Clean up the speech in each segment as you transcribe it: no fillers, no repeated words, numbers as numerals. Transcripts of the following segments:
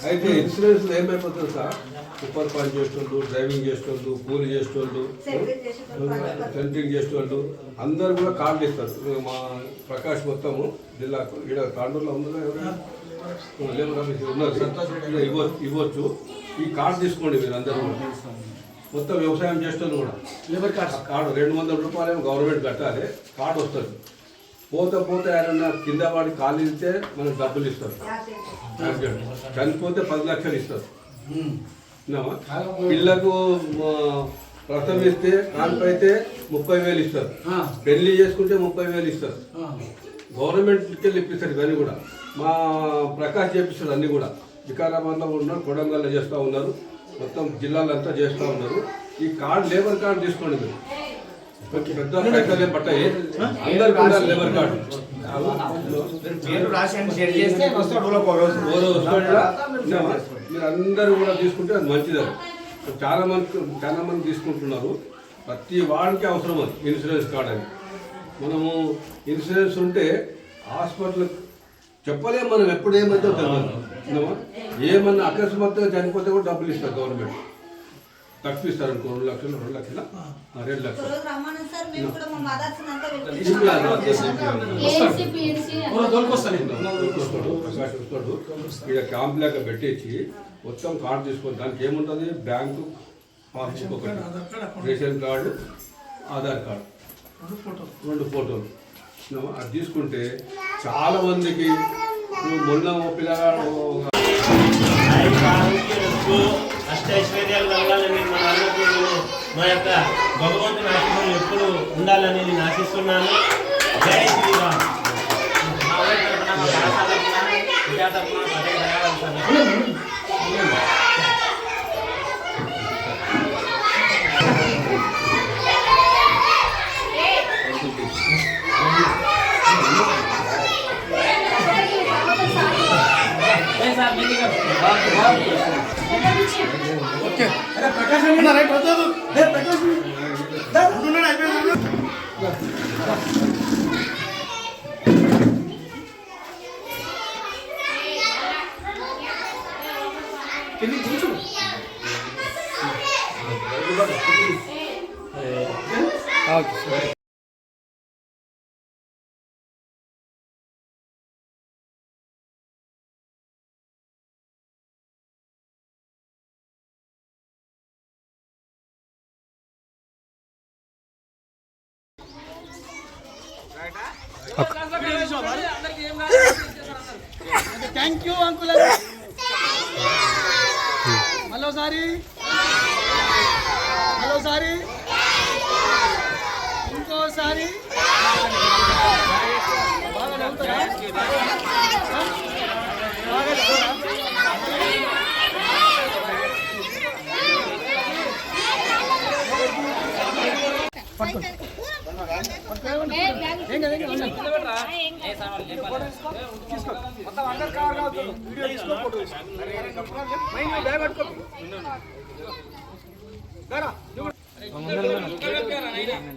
అయితే ఇన్సూరెన్స్ ఏమైపోతుంది sir, super పని చేస్తుండ్రు, డ్రైవింగ్ చేస్తుండ్రు, కూలి చేస్తుండ్రు, సెంట్రింగ్ చేస్తుండ్రు, అందరు కూడా కార్డులు ఇస్తారు. మా ప్రకాష్ మొత్తము జిల్లాకు ఇక్కడ తాండూరులో ఉందో ఎవరైనా లేబర్ ఆఫీస్ ఉన్నది ఇవ్వచ్చు. ఈ కార్డు తీసుకోండి మీరు అందరూ కూడా. మొత్తం వ్యవసాయం చేస్తుంది కూడా లేబర్ కార్డు 200 రూపాయలు గవర్నమెంట్ కట్టాలి. కార్డు వస్తుంది. పోతే ఆయన కింద వాడి కాలు ఇస్తే మనకు డబ్బులు ఇస్తారు. చనిపోతే 10 లక్షలు ఇస్తారు. పిల్లకు ప్రసవిస్తే కాన్పైతే 30,000 ఇస్తారు. పెళ్లి చేసుకుంటే 30,000 ఇస్తారు. గవర్నమెంట్కి వెళ్ళి ఇప్పిస్తారు. ఇవన్నీ కూడా మా ప్రకాష్ చేపిస్తారు. అన్నీ కూడా వికారాబాద్లో ఉన్నారు, కొడంగల్లో చేస్తూ ఉన్నారు, మొత్తం జిల్లాలంతా చేస్తూ ఉన్నారు. ఈ కార్డు లేబర్ కార్డు తీసుకోండి మీరు. పెద్ద పైసలే పట్టాయి, అందరికి ఉండాలి లేబర్ కార్డు. మీరు అందరూ కూడా తీసుకుంటే అది మంచిది. చాలా మంది తీసుకుంటున్నారు. ప్రతి వాడికి అవసరం అది ఇన్సూరెన్స్ కార్డు అని. మనము ఇన్సూరెన్స్ ఉంటే హాస్పిటల్ చెప్పలేము, మనం ఎప్పుడు ఏమైతే తెలియదు. ఏమన్నా అకస్మాత్తుగా చనిపోతే కూడా డబ్బులు ఇస్తారు గవర్నమెంట్. తక్కువ ఇస్తారు అనుకో, 2 లక్షలు 2 లక్షల 2 లక్షలు ప్రకాష్ వస్తాడు. ఇక్కడ క్యాంప్ లేక పెట్టేసి మొత్తం కార్డు తీసుకొని దానికి ఏముంటుంది, బ్యాంకు పాస్బుక్ ఒకటి, రేషన్ కార్డు, ఆధార్ కార్డు, 2 ఫోటోలు. అది తీసుకుంటే చాలా మందికి మొన్న పిల్లగాడు అష్టైశ్వర్యాలు కలగాలని మన అన్నపూర్ణులు మా యొక్క భగవంతుని ఆశీర్వాదం ఎప్పుడు ఉండాలని నేను ఆశిస్తున్నాను. జై శ్రీరామ్. ఓకే ప్రకాశ్ రైట్ వద్దు ప్రకాశ్ థ్యాంక్ యూ అంకుల్. మరోసారి ఇంకోసారి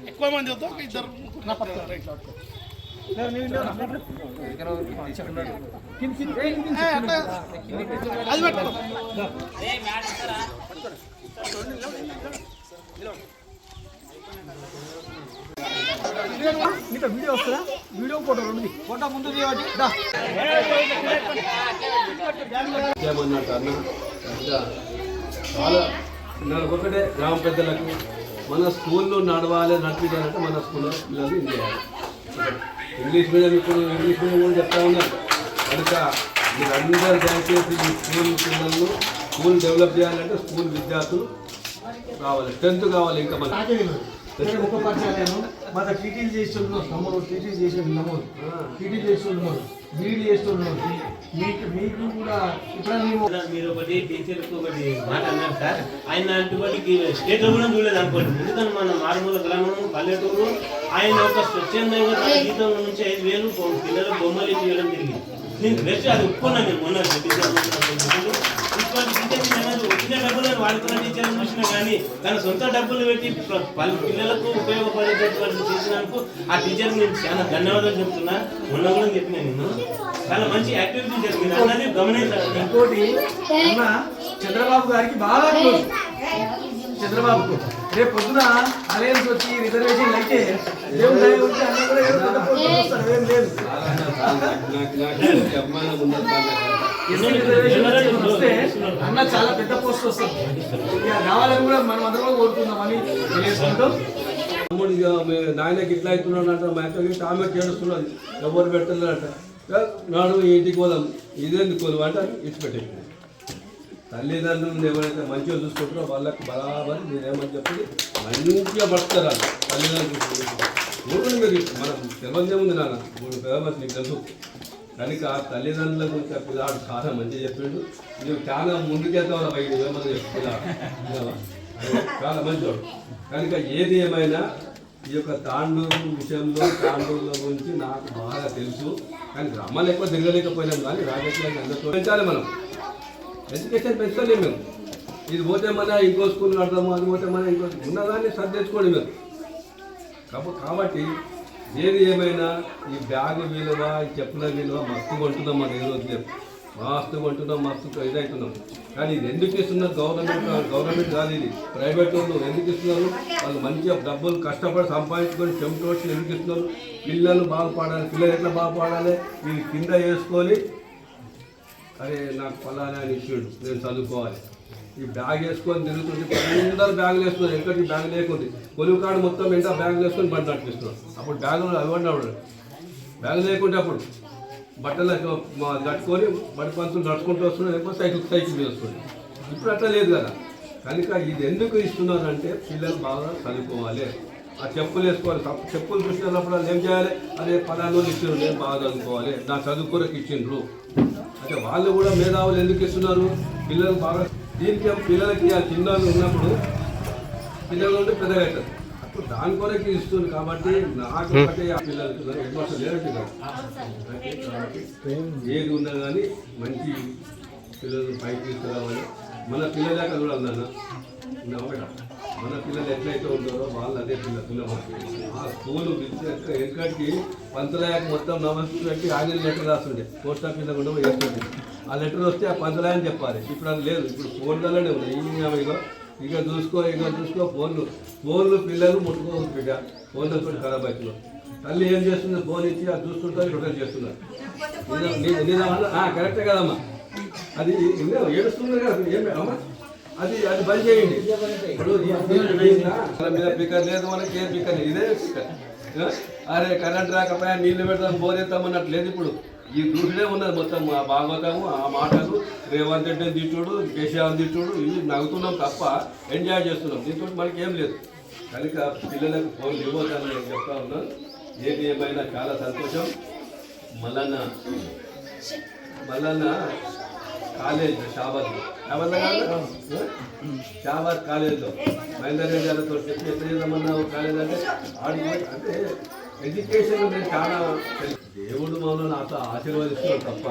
ఎక్కువ మంది వద్దాం, ఇద్దరు అది పెట్టుకో. వీడియో వస్తుందా? వీడియో ఫోటో 2 ఫోటో ముందు ఏమన్నట్టు అన్న చాలా ఒకటే గ్రామ పెద్దలకు మన స్కూల్లో నడిపించాలంటే మన స్కూల్లో పిల్లలు ఇంగ్లీష్ మీడియం ఇప్పుడు ఇంగ్లీష్ మీడియం కూడా చెప్తా ఉన్నారు. కనుక మీరందరూ దయచేసి మీ స్కూల్ పిల్లలను స్కూల్ డెవలప్ చేయాలంటే స్కూల్ విద్యార్థులు కావాలి, స్ట్రెంత్ కావాలి. ఇంకా మన ఒక పరిచయాలను మన టీటీలు చేస్తున్నాం, నమ్మరు టీటీలు చేసి నమ్మరు, టీటీలు చేస్తున్నాం, బీఈడి చేస్తున్నాం. మీకు కూడా ఇప్పుడు మీరు ఒకటి టీచర్కి ఒకటి మాట అన్నారు సార్. ఆయన అటువంటి స్టేట్లో కూడా చూడలేదు అనుకోండి. ఎందుకంటే మన మారుమూల గ్రామం పల్లెటూరు. ఆయన ఒక స్వచ్ఛందంగా జీతం నుంచి 5,000 పిల్లలు బొమ్మలు ఇవ్వడం జరిగింది. నేను వేస్ట్ అది ఒప్పుకున్నాను. నేను మొన్న ఇటువంటి వచ్చిన డబ్బులను వాడుకోవాలని టీచర్లు చూసినా కానీ తన సొంత డబ్బులు పెట్టి పిల్లలకు ఉపయోగపడేటటువంటి చేసినందుకు ఆ టీచర్ నేను చాలా ధన్యవాదాలు చెప్తున్నా. మొన్న కూడా చెప్పినా నేను చాలా మంచి యాక్టివిటీ జరిగింది అన్నది గమనించాలి. ఇంకోటి అన్న చంద్రబాబు గారికి బాగా క్లోజ్. చంద్రబాబుకు రేపు పొద్దున అలయన్స్ వచ్చి రిజర్వేషన్ అయితే దేవుడు దయ ఉంటే అన్న కూడా ఏదో పెద్ద పోస్ట్ వస్తాడు. ఏం లేదు రిజర్వేషన్ వస్తే అన్న చాలా పెద్ద పోస్ట్ వస్తుంది. ఇక రావాలని కూడా మనం అందరం కోరుకుందామని తెలియజేసుకుంటూ నాయనకి ఇట్లా అవుతున్నాడు అంట, మా అక్కకి ఆమె చేస్తున్నది, ఎవరు పెట్టలేదంట. నాడు ఇంటికి పోదాం, ఇదేందుకు పోదాం అంటే ఇటు పెట్టేది. తల్లిదండ్రులను ఎవరైతే మంచిగా చూసుకుంటారో వాళ్ళకి బరాబరి నేనేమని చెప్పి మంచిగా పడతారు. తల్లిదండ్రులు మూడు మీరు మనం తెలియదే ఉంది నాన్న, మూడు పేదమని నీకు తెలుసు. కనుక ఆ తల్లిదండ్రుల గురించి ఆ పిల్లాడు చాలా మంచిగా చెప్పిండు. నువ్వు చాలా ముందుకెళ్తావు పై ఏమని చెప్తున్నా, చాలా మంచివాడు. కనుక ఏది ఏమైనా ఈ యొక్క తాండూరు విషయంలో తాండూరుల గురించి నాకు బాగా తెలుసు. కానీ గ్రామాలు ఎక్కువ తిరగలేకపోయినాం, కానీ రాజకీయాన్ని అందరితో పెంచాలి. మనం ఎడ్యుకేషన్ పెంచలేము. మేము ఇది పోతే మన ఇంకో స్కూల్ కడతాము, అది పోతే మన ఇంకో ఉన్నదాన్ని సర్ది తెచ్చుకోండి మీరు. కాబట్టి ఏది ఏమైనా ఈ బ్యాగ్ విలువ, ఈ చెప్పుల విలువ మస్తు కొంటున్నాం. మన ఈరోజు చెప్పు మస్తు కొంటున్నాం, మస్తు ఇదవుతున్నాం. కానీ ఇది ఎందుకు ఇస్తున్నారు? గవర్నమెంట్ కాదు, ఇది ప్రైవేట్ వాళ్ళు ఎందుకు ఇస్తున్నారు? వాళ్ళు మంచిగా డబ్బులు కష్టపడి సంపాదించుకొని చెమటోడ్చి ఎందుకు ఇస్తున్నారు? పిల్లలు బాగుపడాలి. పిల్లలు ఎట్లా బాగుపడాలి? వీళ్ళు కింద వేసుకొని అరే నాకు పలానా అని ఇచ్చాడు, నేను చదువుకోవాలి. ఈ బ్యాగ్ వేసుకొని తిరుగుతుంటే అందరూ బ్యాగులు వేస్తున్నారు. ఎక్కడికి బ్యాగ్ లేకుంది, కొలువు కాడు మొత్తం ఎంత బ్యాగులు వేసుకొని బండి నడిపిస్తున్నారు. అప్పుడు బ్యాగులు అవ్వండి అప్పుడు బ్యాగ్ లేకుంటే అప్పుడు బట్టలు కట్టుకొని బడి పంతులు నడుచుకుంటూ వస్తున్నాడు, లేకపోతే సైకిల్ మీద వస్తుంది. ఇప్పుడు అట్లా లేదు కదా. కనుక ఇది ఎందుకు ఇస్తున్నారు అంటే పిల్లలు బాగా చదువుకోవాలి. ఆ చెప్పులు వేసుకోవాలి. చెప్పులు చూసినప్పుడు ఏం చేయాలి? అదే పలానా ఇచ్చిండ్రు, నేను బాగా చదువుకోవాలి, నా చదువు కొరకు ఇచ్చిండ్రు. అంటే వాళ్ళు కూడా మేధావులు ఎందుకు ఇస్తున్నారు? పిల్లలు బాగా దీనికి పిల్లలకి ఆ చిన్నలు ఉన్నప్పుడు పిల్లలు ఉంటే పెద్దగా అవుతారు. అప్పుడు దాని కొరకు ఇస్తుంది. కాబట్టి నాకు ఒకటే ఆ పిల్లలు హెడ్మాస్టర్ లేదంటే ఏది ఉన్నా కానీ మంచి పిల్లలు పైకి తీసుకురావాలి. మన పిల్లల దాకా చూడాలన్నా మన పిల్లలు ఎట్లయితే ఉంటారో వాళ్ళు అదే పిల్లలు. ఆ స్కూలు ఎందుకంటే పంతులయాకి మొత్తం నమస్తే పెట్టి ఆంగ్ల లెటర్ రాస్తుండే, పోస్ట్ ఆఫీస్లో కూడా వేస్తుండే. ఆ లెటర్ వస్తే ఆ పంతులయాని చెప్పాలి. ఇప్పుడు అది లేదు. ఇప్పుడు ఫోన్లలోనే ఉన్నాయి. ఇక చూసుకో ఫోన్లు పిల్లలు ముట్టుకోవచ్చు. బిడ్డ ఫోన్లతో ఖరాబ్ అవుతున్నారు. తల్లి ఏం చేస్తుంది? ఫోన్ ఇచ్చి అది చూస్తుంటారు, రొటేట్ చేస్తున్నారు. కరెక్టే కదమ్మా, అది ఏడుస్తుంది కదా. ఏమి అమ్మా అది బంద్ చేయండి. ఇప్పుడు మీద పికర్ లేదు, మనకి ఏం పికర్ లేదు, ఇదే పికర్. అరే కరెంట్ రాకపోయా నీళ్లు పెడతాం, బోర్ ఎత్తామన్నట్టు లేదు. ఇప్పుడు ఈ దూసుడే ఉన్నది మొత్తం. ఆ భాగవతము, ఆ మాటలు, రేవంత్ రెడ్డి తిట్టుడు, కేసీఆర్ తిట్టుడు, ఇవి నవ్వుతున్నాం తప్ప ఎంజాయ్ చేస్తున్నాం. దీంతో మనకి ఏం లేదు. కనుక పిల్లలకు ఫోన్ ఇవ్వద్దని నేను చెప్తా ఉన్నాను. ఏది ఏమైనా చాలా సంతోషం. మల్లన్న కాలేజ్ షాబాద్ కాలేజ్లో మహేందర్ రెడ్డి గారితో చెప్పి ఎట్లా చేద్దామన్నావు కాలేజ్ అంటే అంటే ఎడ్యుకేషన్ నేను చాలా దేవుడు మమ్మల్ని నాతో ఆశీర్వదిస్తున్నాం తప్ప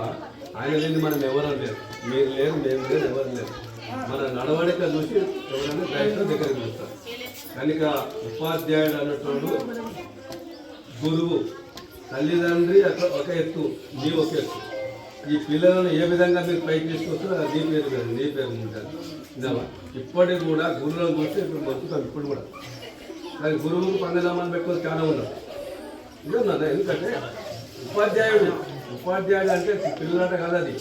ఆయన లేని మనం ఎవరూ లేరు. మీరు లేరు, మేము లేదు, ఎవరు లేరు. మన నడవడిక చూసి ఎవరైనా ప్రయత్నం దగ్గరికి చూస్తారు. కనుక ఉపాధ్యాయుడు అన్నట్టు గురువు, తల్లిదండ్రి అట్లా ఒక ఎత్తు, నీ ఒక ఎత్తు. ఈ పిల్లలను ఏ విధంగా మీరు పైకి తీసుకొస్తారో అది నీ పేరు ఉంటుంది. ఇప్పటికి కూడా గురువులను చూస్తే ఇప్పుడు బతుకుతాం. ఇప్పుడు కూడా కానీ గురువుకు పండదామని పెట్టుకొని చాలా ఉన్నారు. ఇదన్నా ఎందుకంటే ఉపాధ్యాయుడు అంటే పిల్లలంటే కదా. అది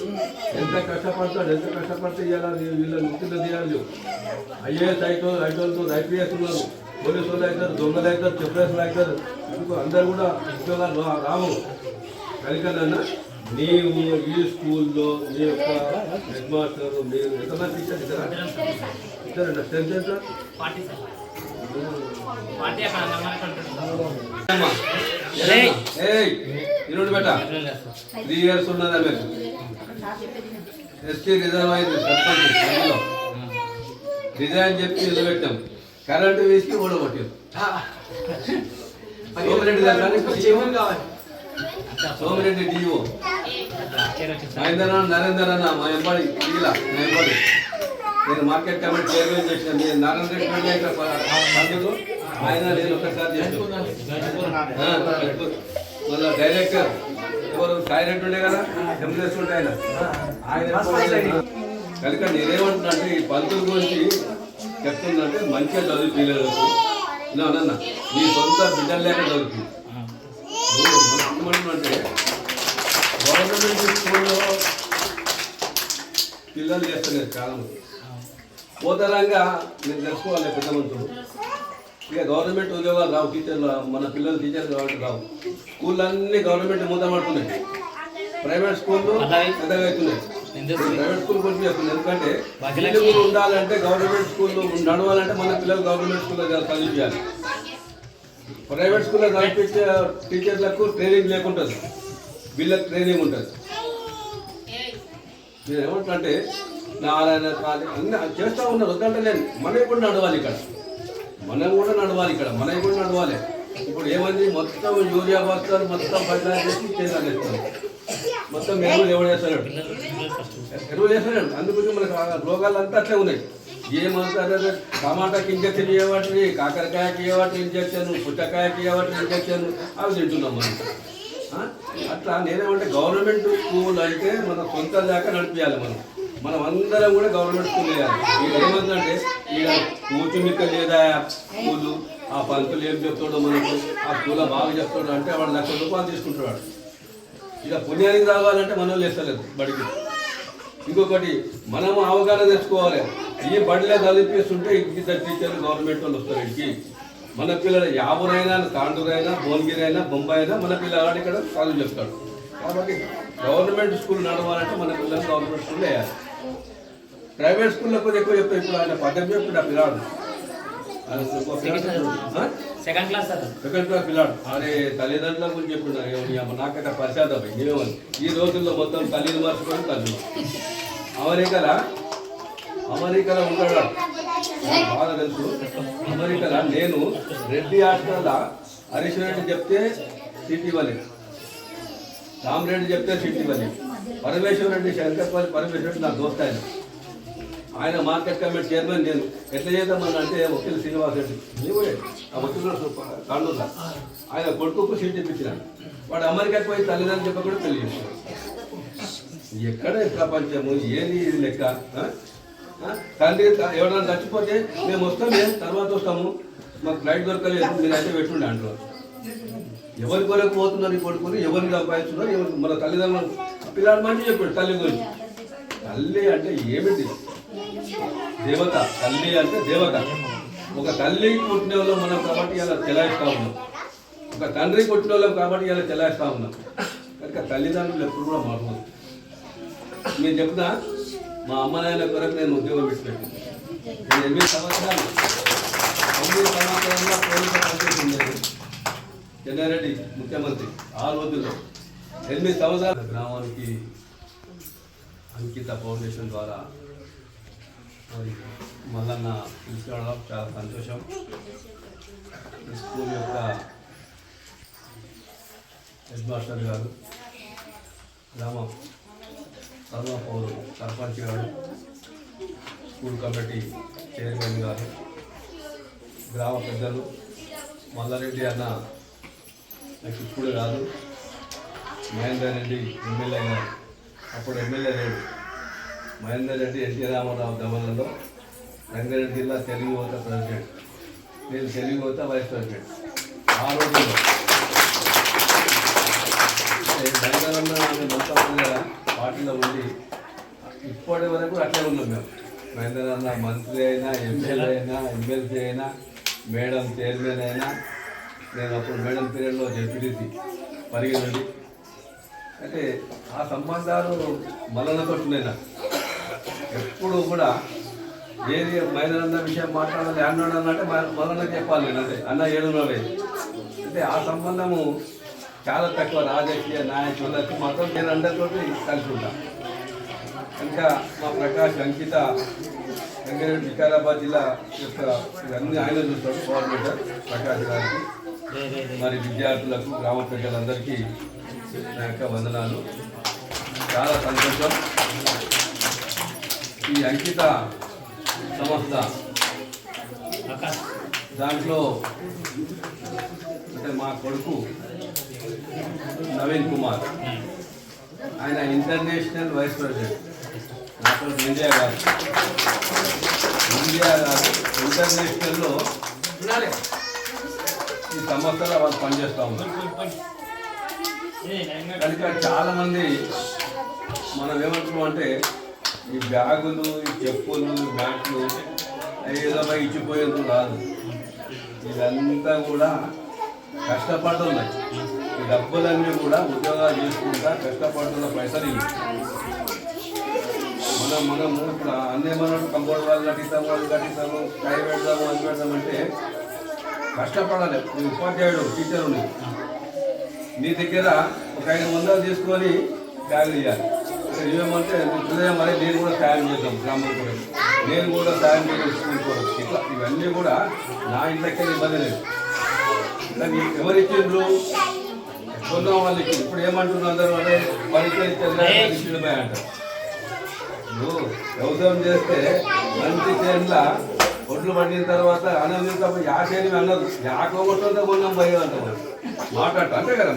ఎంత కష్టపడతాడు, ఎంత కష్టపడితే ఇవ్వాలి. వీళ్ళని ముఖ్యంగా తీయాలి. ఐఏఎస్ ఐటోళ్ళు ఐపీఎస్ ఉన్నారు, పోలీసు వాళ్ళు అవుతారు, దొంగలు అవుతారు, చెప్పేసులు అవుతారు. ఎందుకు అందరు కూడా ఉద్యోగాలు రావు. కనుకనన్నా నీవు ఈ స్కూల్లో నీ యొక్క హెడ్ మాస్టర్, మీరు ఎంతమంది టీచర్ ఇద్దరండి స్ట్రెంత్ ఎంత? ఇరుడు బెట్ట 3 years ఉన్నదా మీకు? ఎస్టీ రిజర్వ్ అయింది సర్పంచ్ రిజైన్ చెప్పి నిలబెట్టాం. కరెంటు వేసి ఓడగొట్టాం. సోమిరెడ్డి డిఓ, మహేందర్ నరేందర్ అన్న మా ఎంబడి నేను మార్కెట్ కమిటీ చైర్మన్ చేసిన మీరు నారాయణ రెడ్డి పండుగ ఆయన నేను ఒకసారి చేస్తున్నాను. మళ్ళీ డైరెక్టర్ ఎవరు సాయిరెడ్డి ఉండే కదా ఎంప్లాయీస్ ఉంటే ఆయన కనుక నేనేమంటున్నా అంటే ఈ పంతుల గురించి చెప్తుందంటే మంచిగా చదువు పిల్లలకు అన్న మీ సొంత బిడ్డలు లేక చదువుతుంది అంటే గవర్నమెంట్ స్కూల్లో పిల్లలు చేస్తున్నారు చాలా మంది పోతరంగా నేను తెలుసుకోవాలి పెద్ద మంత్రులు ఇక గవర్నమెంట్ ఉద్యోగాలు రావు టీచర్లు మన పిల్లలు టీచర్లు కాబట్టి రావు స్కూళ్ళు అన్నీ గవర్నమెంట్ మూతపడుతున్నాయి ప్రైవేట్ స్కూళ్ళు పెద్దగా అవుతున్నాయి ప్రైవేట్ స్కూల్ గురించి చెప్తుంది ఎందుకంటే పిల్లలు ఉండాలంటే గవర్నమెంట్ స్కూల్లో నడవాలంటే మన పిల్లలు గవర్నమెంట్ స్కూల్లో చదివించాలి ప్రైవేట్ స్కూల్లో చదివించే టీచర్లకు ట్రైనింగ్ లేకుంటుంది వీళ్ళకి ట్రైనింగ్ ఉంటుంది నేను ఏమంటే నారాయణ కాదు అన్నీ చేస్తూ ఉన్నారు వద్దంటే నేను మనకి కూడా నడవాలి ఇక్కడ మనవి కూడా నడవాలి ఇప్పుడు ఏమంది మొత్తం యూరియా బస్తాలు మొత్తం బదిలీ చేసి చేస్తాను మొత్తం ఎరువులు చేస్తాడు అందుకోసం మనకు రోగాలు అంతా అట్లే ఉన్నాయి ఏమంటారు టమాటాకి ఇంజక్షన్ చేయబట్టి కాకరకాయకి ఇవ్వబట్టి ఇంజక్షన్ పుట్టకాయకి ఇవ్వబట్టి ఇంజక్షన్ అవి తింటున్నాం మనం అట్లా నేనేమంటే గవర్నమెంట్ స్కూల్ అయితే మన సొంత దాకా నడిపించాలి మనం అందరం కూడా గవర్నమెంట్ స్కూల్ వేయాలి ఇక్కడ ఏమంటే ఈడ కూర్చుమిక్క లేదా స్కూలు ఆ పంతులు ఏం చెప్తాడో మనకు ఆ స్కూల్లో బాగా చెప్తాడు అంటే వాడు ₹1,00,000 తీసుకుంటాడు ఇక పుణ్యానికి రావాలంటే మనం వేస్తలేదు బడికి ఇంకొకటి మనము అవగాహన తెచ్చుకోవాలి ఈ బడిలో చదివిపిస్తుంటే ఇద్దరు టీచర్లు గవర్నమెంట్ వాళ్ళు వస్తారు ఇంటికి మన పిల్లలు యాభరైనా తాండూరైనా భువనగిరి అయినా బొంబాయి అయినా మన పిల్లవాడు ఇక్కడ చదువు చెప్తాడు కాబట్టి గవర్నమెంట్ స్కూల్ నడవాలంటే మన పిల్లలు గవర్నమెంట్ స్కూల్ వేయాలి ప్రైవేట్ స్కూల్లో కూడా ఎక్కువ చెప్తారు ఇప్పుడు ఆయన పద్ధతి చెప్పి నా పిల్లాడు సెకండ్ క్లాస్ పిల్లాడు అరే తల్లిదండ్రుల గురించి చెప్తున్నాను నాకైతే పరిశాదం ఏమని ఈ రోజుల్లో మొత్తం తల్లిని మర్చిపోయి తల్లి అమెరికాలో ఉంటాడు బాగా తెలుసు అమెరికాలో నేను రెడ్డి హాస్టల్లో హరీష్ రెడ్డి చెప్తే సీట్ ఇవ్వలేదు రామరెడ్డి చెప్తే సీట్ ఇవ్వలేదు పరమేశ్వర రెడ్డి శంకర్పల్లి పరమేశ్వర రెడ్డి నా దోస్త్ ఆయన మార్కెట్ కమిటీ చైర్మన్ నేను ఎట్లా చేద్దామని అంటే వకీల్ శ్రీనివాస్ రెడ్డి నీవే ఆ వకీలు కాండూరులో ఆయన కొడుకు సీట్ ఇప్పించినాను వాడు అమెరికాకి పోయి తల్లిదండ్రులు చెప్పకుండా పెళ్లి చేస్తాడు ఎక్కడ ప్రపంచము ఏది లెక్క తండ్రి ఎవరైనా చచ్చిపోతే మేము వస్తాం తర్వాత వస్తాము మాకు ఫ్లైట్ దొరకలేదు మీరు అయితే పెట్టుండే అంటారు ఎవరి కొరకు పోతున్నారు ఈ కొడుకుని ఎవరిని సంపాదిస్తున్నారు ఎవరికి మన తల్లిదండ్రులు పిల్లాడు మంచి చెప్పాడు తల్లి గురించి తల్లి అంటే ఏమిటి దేవత తల్లి అంటే దేవత ఒక తల్లి పుట్టిన వాళ్ళు మనం కాబట్టి ఇలా చెలాయిస్తూ ఉన్నాం ఒక తండ్రి పుట్టిన వాళ్ళం కాబట్టి ఇలా చెలాయిస్తూ ఉన్నాం కనుక తల్లిదండ్రులు ఎప్పుడు కూడా మాట్లాడు నేను చెప్తున్నా మా అమ్మ నాయన కొరకు నేను ఉద్యోగం పెట్టిపెట్టాను నేను 8 సంవత్సరాలు 9 సంవత్సరాలుగా పోలీసు పనిచేసింది చెన్నారెడ్డి ముఖ్యమంత్రి ఆ రోజుల్లో 8 సంవత్సరాలు గ్రామానికి అంకిత ఫౌండేషన్ ద్వారా మరి మల్లన్న తీసుకురావడం చాలా సంతోషం స్కూల్ యొక్క హెడ్ మాస్టర్ గారు గ్రామం పౌరు సర్పంచ్ గారు స్కూల్ కమిటీ చైర్మన్ గారు గ్రామ పెద్దలు మల్లారెడ్డి అన్న నాకు ఇప్పుడు కాదు మహేందర్ రెడ్డి ఎమ్మెల్యే గారు అప్పుడు ఎమ్మెల్యే లేడు మహేందర్ రెడ్డి ఎన్టీ రామారావు గవర్నర్లో రంగారెడ్డి జిల్లా తెలుగు యువత ప్రెసిడెంట్ నేను తెలుగు యువత వైస్ ప్రెసిడెంట్ ఆ రోజుల్లో పార్టీలో ఉండి ఇప్పటి వరకు అట్లే ఉన్నాం మేము మహేందర్ అన్న మంత్రి అయినా ఎమ్మెల్యే అయినా ఎమ్మెల్సీ అయినా మేడం చైర్మన్ అయినా నేను అప్పుడు మేడం పీరియడ్లో జెడ్పీటీసీ పరిగెత్తండి అంటే ఆ సంబంధాలు మల్లన్నతో ఉన్నాయి నాకు ఎప్పుడు కూడా ఏది మహిళలన్న విషయం మాట్లాడాలి అన్నాడు అన్నట్టే మల్లన్నకి చెప్పాలి నేను అంటే అన్న ఏడున్నవే అంటే ఆ సంబంధము చాలా తక్కువ రాజకీయ నాయకులకు మాత్రం నేను అందరితో కలిసి ఉంటాను కనుక మా ప్రకాష్ అంకిత రంగారెడ్డి వికారాబాద్ జిల్లా యొక్క ఇవన్నీ ఆయన చూస్తాడు కోఆర్డినేటర్ ప్రకాష్ గారికి మరి విద్యార్థులకు గ్రామ ప్రజలందరికీ నా యొక్క వందనాలు చాలా సంతోషం ఈ అంకిత సంస్థ. దాంట్లో అంటే మా కొడుకు నవీన్ కుమార్, ఆయన international vice president. Doctor India గారు ఇంటర్నేషనల్లో ఈ సంస్థలో వాళ్ళు పనిచేస్తూ ఉన్నారు. కనుక చాలామంది మనం ఏమంటున్నాం అంటే ఈ బ్యాగులు, ఈ చెప్పులు, బ్యాట్లు ఏదో ఇచ్చిపోయేందుకు రాదు. ఇదంతా కూడా కష్టపడుతున్నాయి. ఈ డబ్బులన్నీ కూడా ఉద్యోగాలు చేసుకుంటా కష్టపడుతున్న పైసలు ఇవి. మనము ఇప్పుడు అన్నీ మనం కంపౌండ్ వాళ్ళు కట్టిస్తాము, వాళ్ళు కట్టిస్తాము, కై పెడతాము, అది పెడతామంటే కష్టపడాలి. నీ ఉపాధ్యాయుడు, టీచరు నీ దగ్గర ఒక 500 తీసుకొని బ్యాగులు ఇవ్వాలి. ఏమంటే ఉదయం మరి నేను కూడా సాయం చేద్దాం, గ్రామం కూడా నేను కూడా సాయం చేసుకుంటాను. ఇట్లా ఇవన్నీ కూడా నా ఇంట్లోకి ఇబ్బంది లేదు. కానీ ఎవరిచ్చిండ్రు? కొన్నాం వాళ్ళకి. ఇప్పుడు ఏమంటున్నారు అందరూ అంటే పరీక్షలు ఇచ్చారు అంటారు. నువ్వు వ్యవసాయం చేస్తే మంచి చేనుల ఒడ్లు పండిన తర్వాత అన్నం యా చేని అన్నది యాకోగొట్టంతో కొన్నాం భయం అంటారు. మాట్లాడట అంతే కదా.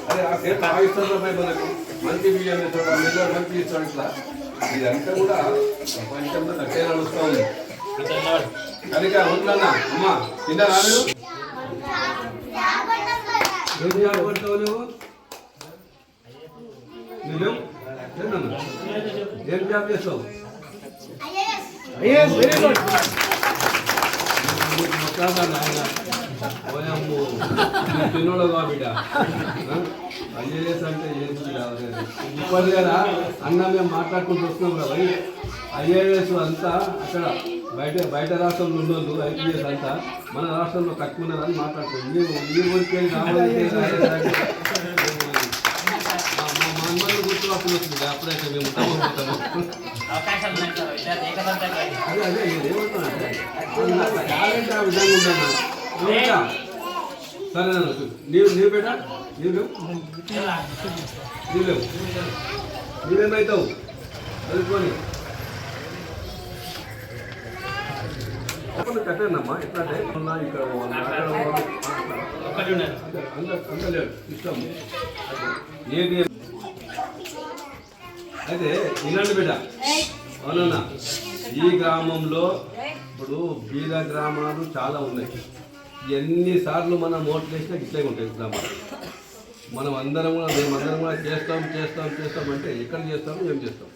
అదే ఆ చేతి ఆగిస్తుందో మనకు మంచి బియ్యం ఇస్తాడు, మెజర్ మంచి ఇస్తాడు. ఇట్లా ఇదంతా కూడా ప్రపంచంలో కట్టే నడుస్తూ ఉంది. కనుక ఉంటున్నా అమ్మా కింద రాదు ఏం జాబడతావు నువ్వు? నువ్వు ఏం జాబ్ చేస్తావు? చిన్నోడు బిడ్డ ఐఏఎస్ అంటే ఏంటి ఇప్పటి కదా అన్న మేము మాట్లాడుకుంటూ వస్తున్నాం కదా. ఐఏఎస్ అంతా అక్కడ బయట రాష్ట్రంలో ఉన్నోళ్ళు ఐపీఎస్ అంతా మన రాష్ట్రంలో తక్కువ ఉన్నదని మాట్లాడుతున్నాం. ఈ ఊరికి వెళ్ళి రావాలంటే మా అమ్మలు గుర్తుపట్టుకుని వస్తుంది. అప్పుడైతే మేము తప్పపోతాము. అదే అదే ఏమవుతున్నా టాలెంట్ ఆ విధంగా ఉంటాను. సరే నీవు బేటా నీవు నీవేమవుతావు చదువుకొని కట్టేనమ్మా. ఎట్లా అంటే ఇక్కడ అందలేదు ఇష్టం ఏది అయితే ఇలాంటి బిడ్డ అవునన్నా. ఈ గ్రామంలో ఇప్పుడు బీద గ్రామాలు చాలా ఉన్నాయి. ఎన్నిసార్లు మనం ఓట్లు వేసినా ఇట్లే ఉంటాయి గ్రామాలు. మేమందరం కూడా చేస్తాం అంటే ఎక్కడ చేస్తాము, ఏం చేస్తాం?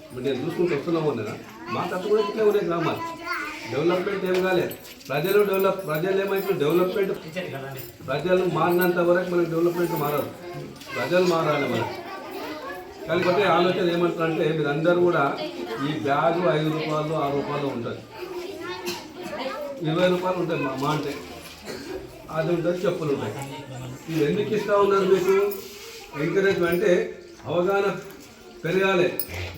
ఇప్పుడు నేను చూసుకుంటూ వస్తున్నాము అన్నా. మా తప్పు కూడా ఇట్లే ఉన్నాయి గ్రామాలు. డెవలప్మెంట్ ఏం కాలేదు. ప్రజలు ఏమైతే డెవలప్మెంట్ ప్రజలు మారినంత వరకు మనకు డెవలప్మెంట్ మారదు. ప్రజలు మారాలి మనకు. కాకపోతే ఆలోచన ఏమంటారంటే మీరందరూ కూడా ఈ బ్యాగు 5 రూపాయలు 6 రూపాయలు ఉంటుంది, 20 రూపాయలు ఉంటుంది మా అంటే అది ఉంటుంది, చెప్పులు ఉంటాయి. ఇవి ఎందుకు ఇస్తూ ఉన్నారు మీకు? ఎంకరేజ్ అంటే అవగాహన పెరగాలి.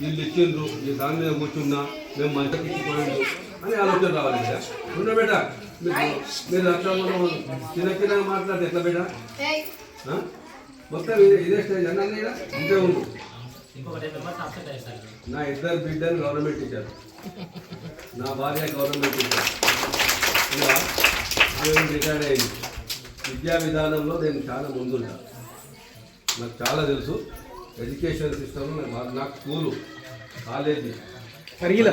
వీళ్ళు ఇచ్చిండ్రు, ఈ దాని మీద కూర్చున్నా మేము మంచికి ఇచ్చిపోయిండు అని ఆలోచన రావాలి బిడ్డ. ఉన్న బిడ్డ మీరు అట్లా చిన్న మాట్లాడితే ఎట్లా బిడ్డ? మొత్తం ఇదే స్టేజ్ అన్న ఇంతే ఉండు. నా 2 బిడ్డలు గవర్నమెంట్ టీచర్, నా భార్య గవర్నమెంట్ టీచర్. ఇలా రిటైర్డ్ అయింది. విద్యా విధానంలో నేను చాలా ముందుంటా. నాకు చాలా తెలుసు. ఎడ్యుకేషన్ సిస్టమ్ నాకు స్కూలు, కాలేజీ పరిగిలో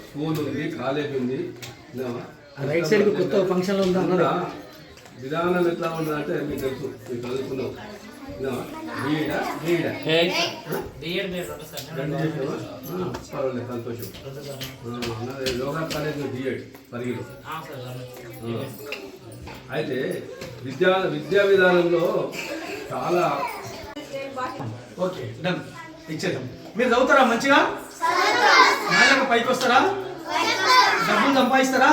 స్కూల్ ఉంది, కాలేజీ ఉంది. రైట్ సైడ్ కొత్త ఫంక్షన్ ఉందా? విధానం ఎట్లా ఉందంటే మీకు తెలుసు, మీకు చదువుకున్నావు. పర్వాలేదు, సంతోషం. యోగా కాలేజ్ డిఎడ్ పరిగిలో. అయితే విద్యా విధానంలో చాలా ఓకే డన్ ఇచ్చేద్దాం. మీరు చదువుతారా మంచిగా? నాయకు పైకి వస్తారా? డబ్బులు సంపాదిస్తారా?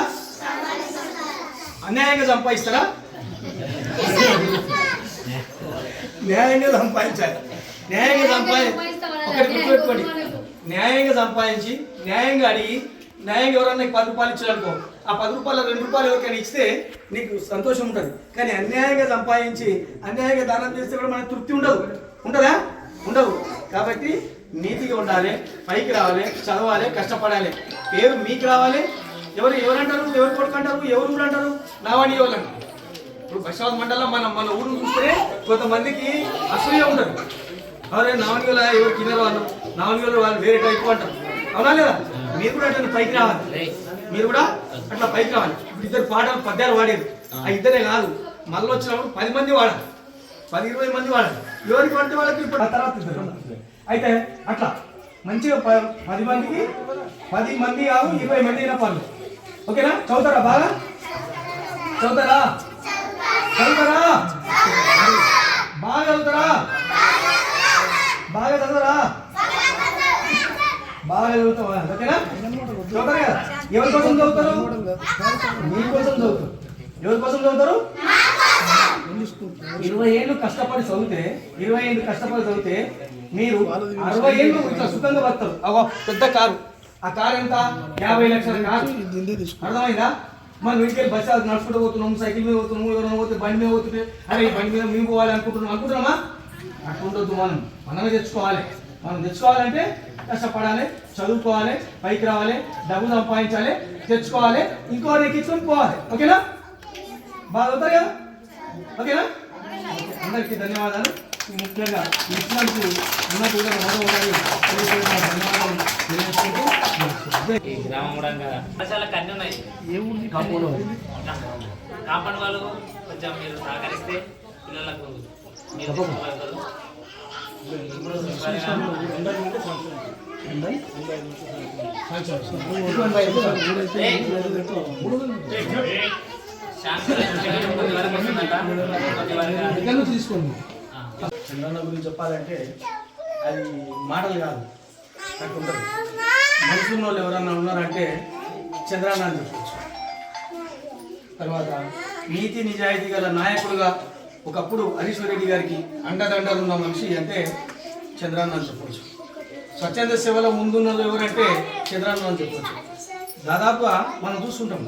అన్యాయంగా సంపాదిస్తారా? న్యాయంగా సంపాదించాలి. ఒకటి గుర్తుపెట్టుకోండి. న్యాయంగా సంపాదించి న్యాయంగా అడిగి న్యాయంగా ఎవరన్నా నీకు 10 రూపాయలు ఇచ్చారనుకో, ఆ 10 రూపాయలు 2 రూపాయలు ఎవరికైనా ఇస్తే నీకు సంతోషం ఉంటుంది. కానీ అన్యాయంగా సంపాదించి అన్యాయంగా దానం చేస్తే కూడా మనకు తృప్తి ఉండదు. ఉంటుందా? ఉండదు. కాబట్టి నీతిగా ఉండాలి, పైకి రావాలి, చదవాలి, కష్టపడాలి, పేరు మీకు రావాలి. ఎవరంటారు, ఎవరు కొడుకు అంటారు, ఎవరు ఊరు అంటారు, నావాణి వాళ్ళు అంటారు. ఇప్పుడు బైసాబాద్ మండలం మన ఊరు చూస్తే కొంతమందికి అసూయ ఉండదు. అవరే నావణి వాళ్ళ ఎవరు కింద వాళ్ళు, నావణి వాళ్ళు వేరే టైప్ అంటారు. అవునా లేదా? మీరు కూడా అట్లా పైకి రావాలి, మీరు కూడా అట్లా పైకి రావాలి. ఇప్పుడు ఇద్దరు పాటలు పద్యాలు వాడారు, ఆ ఇద్దరే కాదు, మళ్ళీ వచ్చినప్పుడు 10 మంది వాడాలి, 10-20 మంది వాడాలి. ఎవరికి పడితే వాళ్ళకి ఇప్పుడు ఆ తర్వాత ఇద్దరు. అయితే అట్లా మంచిగా 10 మందికి 10 మంది కావు 20 మంది అయినా పనులు. ఓకేనా? చదువుతారా? బాగా చదువుతారా? చదువుతారా? బాగా చదువుతారా? బాగా చదువుతారా? బాగా చదువుతావా? ఓకేనా? చదువుతారా కదా? ఎవరి కోసం చదువుతారు? మీకోసం చదువుతారు. ఎవరి కోసం చదువుతారు? 20 ఏళ్ళు కష్టపడి చదివితే మీరు 60 ఏళ్ళు ఇట్లా సుఖంగా బతారు. పెద్ద కారు, ఆ కారు ఎంత? 50 లక్షల కారు. అర్థమైందా? మనం ఇంటికి బస్సు నడుచుకుంటూ పోతున్నాము, సైకిల్ మీద పోతున్నాము, ఎవరైనా పోతే బండి మీద పోతుంటే అరే ఈ బండి మీద మేము పోవాలి అనుకుంటున్నామా? అట్లుండొద్దు. మనమే తెచ్చుకోవాలి. మనం తెచ్చుకోవాలంటే కష్టపడాలి, చదువుకోవాలి, పైకి రావాలి, డబ్బు సంపాదించాలి, తెచ్చుకోవాలి, ఇంకోటి ఎక్కించుకొని పోవాలి. ఓకేనా? బాగా అవుతారు కదా? ఓకేనా? అందరికీ ధన్యవాదాలు. ముఖ్యంగా ఇచ్చినందుకు ఉన్నట్టు కూడా ధన్యవాదాలు తెలియజేసుకుంటూ ఈ గ్రామం కూడా పాఠశాలకు అన్నీ ఉన్నాయి. కాంపౌండ్ వాళ్ళు కొంచెం మీరు సహకరిస్తే పిల్లలకు మీరు తీసుకువెళ్తారు. తీసుకోండి. చంద్రన్న గురించి చెప్పాలంటే అది మాటలు కాదు, అట్లా ఉంటుంది. మనసున్న వాళ్ళు ఎవరన్నా ఉన్నారంటే చంద్రన్న అని చెప్పచ్చు. తర్వాత నీతి నిజాయితీ గల నాయకుడుగా ఒకప్పుడు హరీష్ రెడ్డి గారికి అండదండలు ఉన్న మనిషి అంటే చంద్రన్న అని చెప్పవచ్చు. స్వచ్ఛంద సేవలో ముందున్న వాళ్ళు ఎవరంటే చంద్రన్న అని చెప్పవచ్చు. దాదాపుగా మనం చూస్తుంటాం,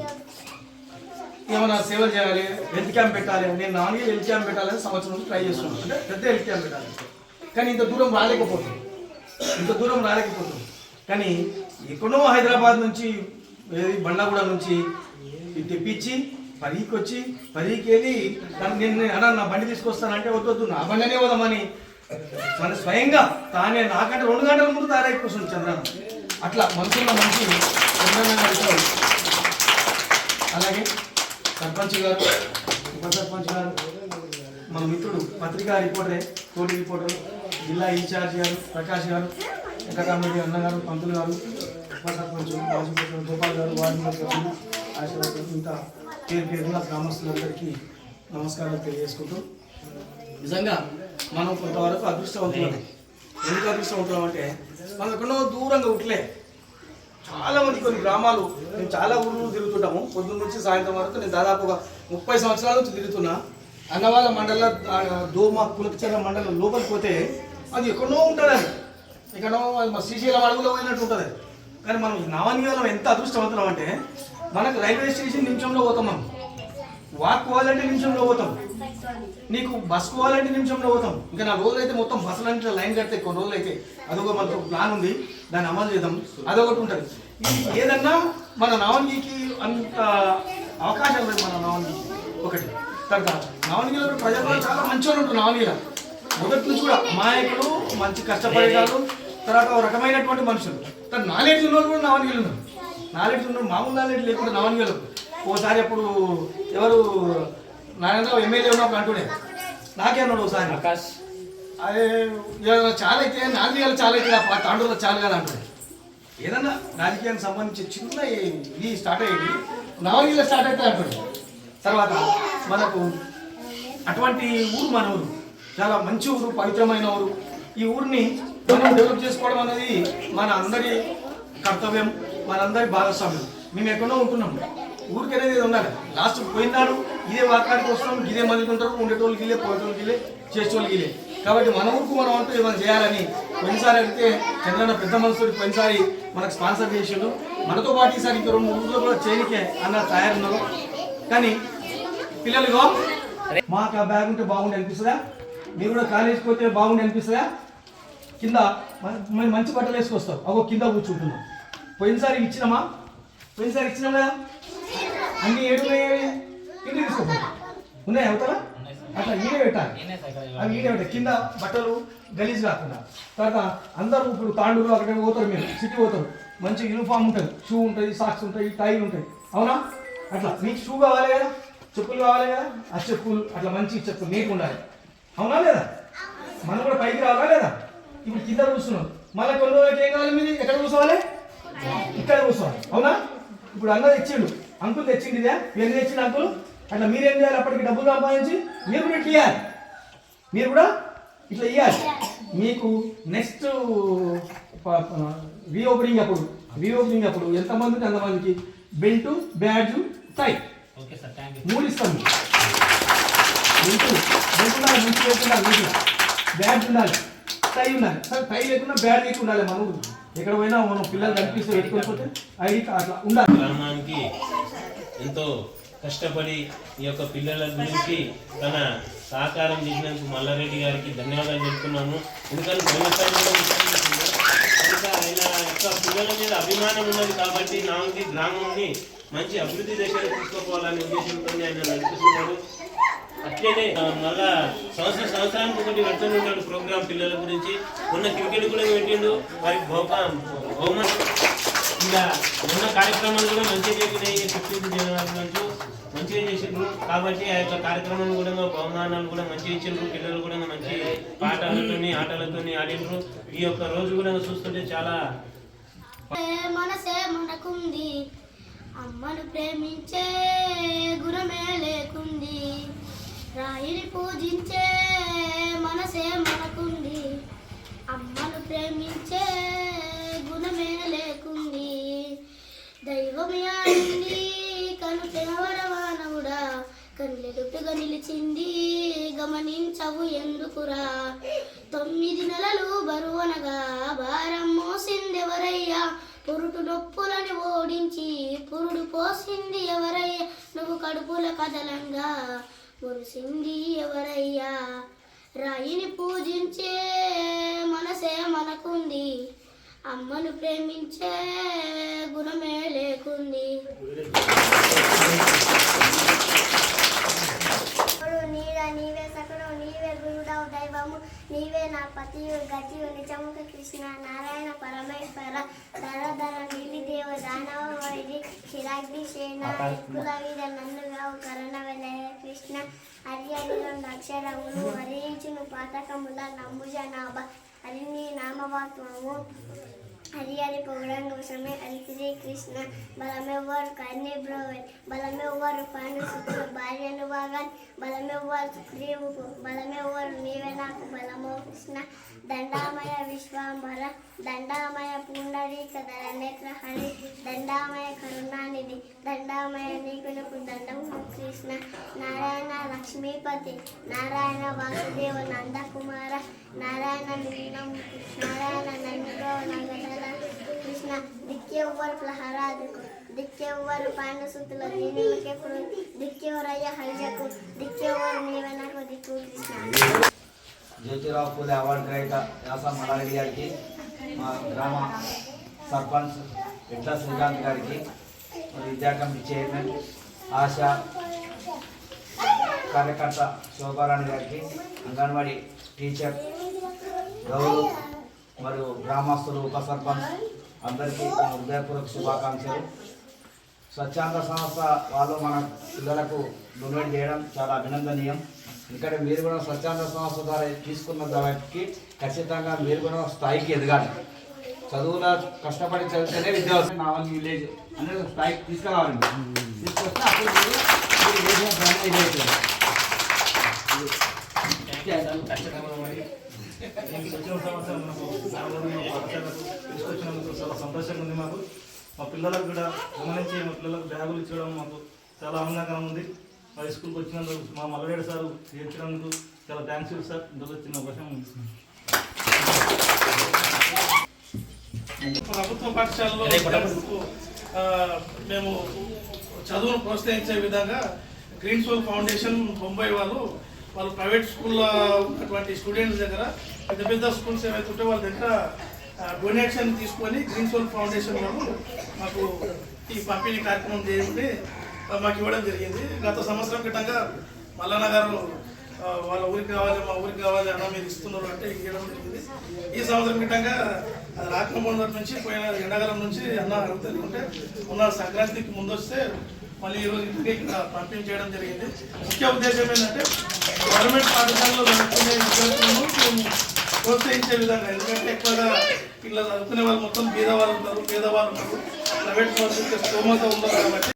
ఏమైనా సేవలు చేయాలి, హెల్త్ క్యాంప్ పెట్టాలి. నేను నాన్నగా హెల్త్ క్యాంప్ పెట్టాలని సంవత్సరం నుంచి ట్రై చేస్తున్నాను, అంటే పెద్ద హెల్త్ క్యాంప్ పెట్టాలి. కానీ ఇంత దూరం రాలేకపోతుంది. కానీ ఎక్కడో హైదరాబాద్ నుంచి బండ్లగూడ నుంచి తెప్పించి పరికి వెళ్ళి నేను అన్నా నా బండి తీసుకొస్తానంటే వద్దు నా బండినే పోదామని మన స్వయంగా తానే నాకంటే 2 గంటల ముందు తయారైపోతుంది చంద్రన్న. అట్లా మనసున్న మనిషి చంద్రన్న గారు. అలాగే సర్పంచ్ గారు, ఉప సర్పంచ్ గారు, మన మిత్రుడు పత్రికా రిపోర్టరే, తోటి రిపోర్టర్, జిల్లా ఇన్ఛార్జ్ గారు ప్రకాష్ గారు, వెంకటరామరెడ్డి అన్న గారు, పంతులు గారు, ఉప సర్పంచ్ గోపాల్ గారు, వార్డు మెంబర్లు, ఆశీర్వాద్, ఇంకా పేరున గ్రామస్తులందరికీ నమస్కారాలు తెలియజేసుకుంటూ, నిజంగా మనం కొంతవరకు అదృష్టవంతులం. ఎందుకు అదృష్టవంతులం అంటే మనం ఎక్కడో దూరంగా ఉంటలే. చాలా మంది కొన్ని గ్రామాలు, మేము చాలా ఊళ్ళు తిరుగుతుంటాము. పొద్దున్న నుంచి సాయంత్రం వరకు నేను దాదాపుగా 30 సంవత్సరాల నుంచి తిరుగుతున్నా. అన్నవాళ్ళ మండల దోమ కులకచర్ల మండలం లోపలికి పోతే అది ఎక్కడో ఉంటుంది. అది ఎక్కడో మా శ్రీశైలం అడుగులో పోయినట్టు ఉంటుంది. కానీ మనం నావన్యాలం ఎంత అదృష్టవంతులం అంటే మనకు రైల్వే స్టేషన్ నిమిషంలో పోతాం, మనం వాక్ పోవాలంటే నిమిషంలో పోతాం, నీకు బస్ పోవాలంటే నిమిషంలో పోతాం. ఇంకా నా రోజులైతే మొత్తం బస్సులంటే లైన్ కడితే కొన్ని రోజులు అయితే అదొక మనకు ప్లాన్ ఉంది, దాన్ని అమలు చేద్దాం. అదొకటి ఉంటుంది. ఏదన్నా మన నావన్గికి అంత అవకాశాలు లేదు. మన నావన్గికి ఒకటి తర్వాత నావన్గిలో ప్రజలు చాలా మంచి వాళ్ళు ఉంటారు. నావన్గిలో మొదటి నుంచి కూడా అమాయకులు, మంచి కష్టపడేవాళ్ళు, తర్వాత ఒక రకమైనటువంటి మనుషులు. తర్వాత నాలెడ్జ్ ఉన్న వాళ్ళు కూడా నావన్గిలు ఉన్నారు. నాలెడ్జ్ ఉన్న మామూలు నాలెడ్జ్ లేకుండా నావన్గిలు. ఓసారి అప్పుడు ఎవరు నారాయణరావు ఎమ్మెల్యే ఉన్నప్పుడు అంటుండే, నాకే అన్నాడు ఒకసారి, ఆకాష్ అదే చాలా అయితే నాలుగు చాలా అయితే తాండూరులో చాలా కదా అంటుండే. ఏదన్నా రాజకీయానికి సంబంధించి చిన్న ఇది స్టార్ట్ అయ్యేది నాలుగులో స్టార్ట్ అయితే అంటుండే. తర్వాత మనకు అటువంటి ఊరు మన ఊరు చాలా మంచి ఊరు, పవిత్రమైన ఊరు. ఈ ఊరిని మనం డెవలప్ చేసుకోవడం అనేది మన అందరి కర్తవ్యం, మనందరి భాగస్వామ్యం. మేము ఎక్కడో ఉంటున్నాం, ఊరికి అనేది ఉండాలి. లాస్ట్ పోయినాడు ఇదే వాకానికి వస్తాం, ఇదే మందికి ఉంటారు, ఉండేటోళ్ళు గిలే, పోయేటోళ్ళు గిలే, చేసేటోళ్ళు గిలే. కాబట్టి మన ఊరికి మనం అంటూ ఏమైనా చేయాలని పోయినసారి అయితే చంద్రన్న పెద్ద మనసుతో పోయినసారి మనకు స్పాన్సర్ చేసిండు. మనతో పాటు ఈసారి ఇంకా 2 ఊళ్ళో కూడా చేయనికే అన్న తయారున్నారు. కానీ పిల్లలుగా మాకు ఆ బ్యాగ్ ఉంటే బాగుండి అనిపిస్తుందా? మీరు కూడా కాలేజీకి పోతే బాగుండి అనిపిస్తుందా? కింద మంచి బట్టలు వేసుకొస్తావు అగో కింద కూర్చుంటున్నావు. పోయినసారి ఇచ్చినామా కదా అన్ని ఏడున్నాయి ఇంటికి తీసుకో ఉన్నాయి అవుతారా అట్లా ఈడే పెట్టాలి. అవి ఈడే పెట్టాలి కింద బట్టలు గలీజ్ కాకుండా. తర్వాత అందరూ ఇప్పుడు తాండూరు అక్కడికి పోతారు, మీరు సిటీ పోతారు, మంచి యూనిఫామ్ ఉంటుంది, షూ ఉంటుంది, సాక్స్ ఉంటాయి, టైలు ఉంటాయి, అవునా? అట్లా మీకు షూ కావాలి కదా, చెప్పులు కావాలి కదా, ఆ చెప్పులు అట్లా మంచి చెప్పులు నీకు ఉండాలి, అవునా లేదా? మనం కూడా పైకి రావాలా లేదా? ఇప్పుడు కింద కూర్చున్నాం, మళ్ళీ కొన్ని రోజులకి ఏం కావాలి, మీరు ఎక్కడ కూర్చోవాలి? ఇక్కడ కూర్చోవాలి, అవునా? ఇప్పుడు అన్నది తెచ్చిండు, అంకుల్ తెచ్చిండు, ఇదే ఎన్ని తెచ్చిండు అంకుల్. అట్లా మీరేం చేయాలి, అప్పటికి డబ్బులు సంపాదించి మీరు కూడా ఇట్లా ఇవ్వాలి, మీరు కూడా ఇట్లా ఇవ్వాలి. మీకు నెక్స్ట్ రీఓపెనింగ్ అప్పుడు ఎంతమందికి అంతమందికి బెల్ట్, బ్యాడ్జ్, టై 3 ఇస్తాం. బెల్ట్ ఉండాలి, మంచి బెల్ట్ ఉండాలి, బ్యాడ్జ్ ఉండాలి, టై ఉండాలి. సరే టై లేకుండా బ్యాడ్ లేకుండా ఉండాలి. మనం ఎక్కడ పోయినా మనం పిల్లలు కనిపిస్తే పెట్టుకోకపోతే ఐడి అట్లా ఉండాలి. గ్రామానికి ఎంతో కష్టపడి ఈ యొక్క పిల్లల గురించి తన సహకారం చేసినందుకు మల్లారెడ్డి గారికి ధన్యవాదాలు చెప్తున్నాము. ఎందుకంటే పోయినసారి కూడా కనుక ఆయన యొక్క పిల్లల మీద అభిమానం ఉన్నది కాబట్టి నాంగి గ్రామాన్ని మంచి అభివృద్ధి దశలో తీసుకుపోవాలనే ఉద్దేశంతో ఆయన నడిపిస్తున్నాడు. అట్లనే మళ్ళా సంవత్సరానికి ఒకటి పెడుతూనే ఉన్నాడు ప్రోగ్రాం పిల్లల గురించి. మొన్న క్రికెట్ కూడా పెట్టిండు, వారికి బహుమతి ఇలా ఉన్న కార్యక్రమాలు కూడా మంచిగా జరిగినాయి. 15th జనవరి నుంచి మంచిగా చేసిండ్రు కాబట్టి ఆ యొక్క కార్యక్రమాలు కూడా బహుమానాలు కూడా మంచిగా ఇచ్చిండ్రు. పిల్లలు కూడా మంచి ఆటలతోని ఆడిండ్రు. ఈ యొక్క రోజు కూడా చూస్తుంటే చాలా మనసే మనకుంది, అమ్మను ప్రేమించే గుణమే లేకుంది, రాయిని పూజించే మనసే మనకుంది, అమ్మను ప్రేమించే గుణమే లేకుంది, దైవమే అయింది కను తెనవరవానవుడా, కళ్ళెదుటుగా నిలిచింది గమనించవు ఎందుకురా, 9 నెలలు బరువనగా భారం మోసిందెవరయ్యా, పురుటు నొప్పులని ఓడించి పురుడు పోసింది ఎవరయ్యా, నువ్వు కడుపుల కదలంగా మురిసింది ఎవరయ్యా, రాయిని పూజించే మనసే మనకుంది, అమ్మను ప్రేమించే గుణమే లేకుంది. నీవే సకడు, నీవే గురుడవు దైవము, నీవే నా పతియు గతియు నిజముఖ కృష్ణ నారాయణ పరమేశ్వర ధరధర నీలి దేవ దానవ వైది చిరాగ్ని సేన ఎక్కుల వీర నన్నుగావు కరణ వినయ కృష్ణ హరి 2 అక్షరములు హరించును పాతకముల నంబుజ నాభ హరి నీ నామవాత్మము హరి పొగడం కోసమే హరి శ్రీ కృష్ణ బలమెవ్వరు కన్య బ్రోవెన్ బలమెవ్వరు పాండు సుతుల భార్యను వాగాన్ బలమెవ్వరు సుగ్రీవుకు బలమెవ్వరు నీవే నాకు బలమో కృష్ణ దండామయ విశ్వాంబర దండామయ పుండరీకధర నేత్ర హరి దండామయ కరుణానిధి దండామయ నీకునకు దండము కృష్ణ నారాయణ లక్ష్మీపతి నారాయణ వాసుదేవ నందకుమార నారాయణ నీలం నారాయణ నందిగో నంగధర కృష్ణ దిక్కెవ్వరు ప్రహ్లాదుకు దిక్కెవ్వరు పాండసుతుల దీనికెప్పుడు దిక్కెవరయ్య హైజకు దిక్కెవ్వరు నీవే నాకు దిక్కు కృష్ణ. జ్యోతిరావు పూలే అవార్డు గ్రహీత యాసా మల్లారెడ్డి గారికి, మా గ్రామ సర్పంచ్ ఎట్లా శ్రీకాంత్ గారికి, విద్యా కమిటీ చైర్మన్ ఆశా కార్యకర్త శోభారాణి గారికి, అంగన్వాడీ టీచర్ గౌరవ్ మరియు గ్రామస్తులు ఉప సర్పంచ్ అందరికీ హృదయపూర్వక శుభాకాంక్షలు. స్వచ్ఛంద సంస్థ వాళ్ళు మన పిల్లలకు డొనేట్ చేయడం చాలా అభినందనీయం. ఇక్కడ మీరు కూడా స్వచ్ఛంద సంస్థ ద్వారా తీసుకున్న దానికి ఖచ్చితంగా మీరు కూడా స్థాయికి ఎదగాలి. చదువులో కష్టపడి చదివితేనే విద్యార్థి నా వన్ విలేజ్ అనేది స్థాయికి తీసుకురావాలండి. తీసుకొస్తే అప్పుడు తీసుకొచ్చినందుకు చాలా సంతోషంగా ఉంది. మాకు మా పిల్లలకు కూడా గమనించి మా పిల్లలకు బ్యాగులు ఇచ్చడం మాకు చాలా ఆనందంగా ఉంది. మా స్కూల్కి వచ్చినందుకు మా మల్లరెడ్డి సార్ చేర్చినందుకు చాలా థ్యాంక్స్ సార్. ఇందులో చిన్న అవకాశం ఉంది. ప్రభుత్వ పాఠశాలలో విద్యార్థులకు మేము చదువును ప్రోత్సహించే విధంగా గ్రీన్ సోల్ ఫౌండేషన్ బొంబాయి వాళ్ళు వాళ్ళు ప్రైవేట్ స్కూల్లో ఉన్నటువంటి స్టూడెంట్స్ దగ్గర పెద్ద పెద్ద స్కూల్స్ ఏవైతే ఉంటే వాళ్ళ దగ్గర డొనేషన్ తీసుకొని గ్రీన్ సోల్ ఫౌండేషన్ వాళ్ళు మాకు ఈ పంపిణీ కార్యక్రమం చేసి మాకు ఇవ్వడం జరిగింది. గత సంవత్సరం క్రితంగా మల్లన్న గారు వాళ్ళ ఊరికి కావాలి, మా ఊరికి కావాలి అన్న మీరు ఇస్తున్నారు అంటే ఇవ్వడం జరిగింది. ఈ సంవత్సరం క్రితంగా అది రాకముందు నుంచి పోయిన ఎండాకాలం నుంచి అన్న అడుగుతూ ఉంటే ఉన్న సంక్రాంతికి ముందు వస్తే మళ్ళీ ఈరోజు ఇంటికి ఇక్కడ పంపిణీ చేయడం జరిగింది. ముఖ్య ఉద్దేశం ఏంటంటే గవర్నమెంట్ పాఠశాలలో చదువుకునే విద్యార్థులను మేము ప్రోత్సహించే విధంగా, ఎందుకంటే ఎక్కువగా ఇట్లా చదువుకునే వాళ్ళు మొత్తం పేదవాళ్ళు ఉంటారు, ప్రైవేట్ స్తోమత ఉండదు కాబట్టి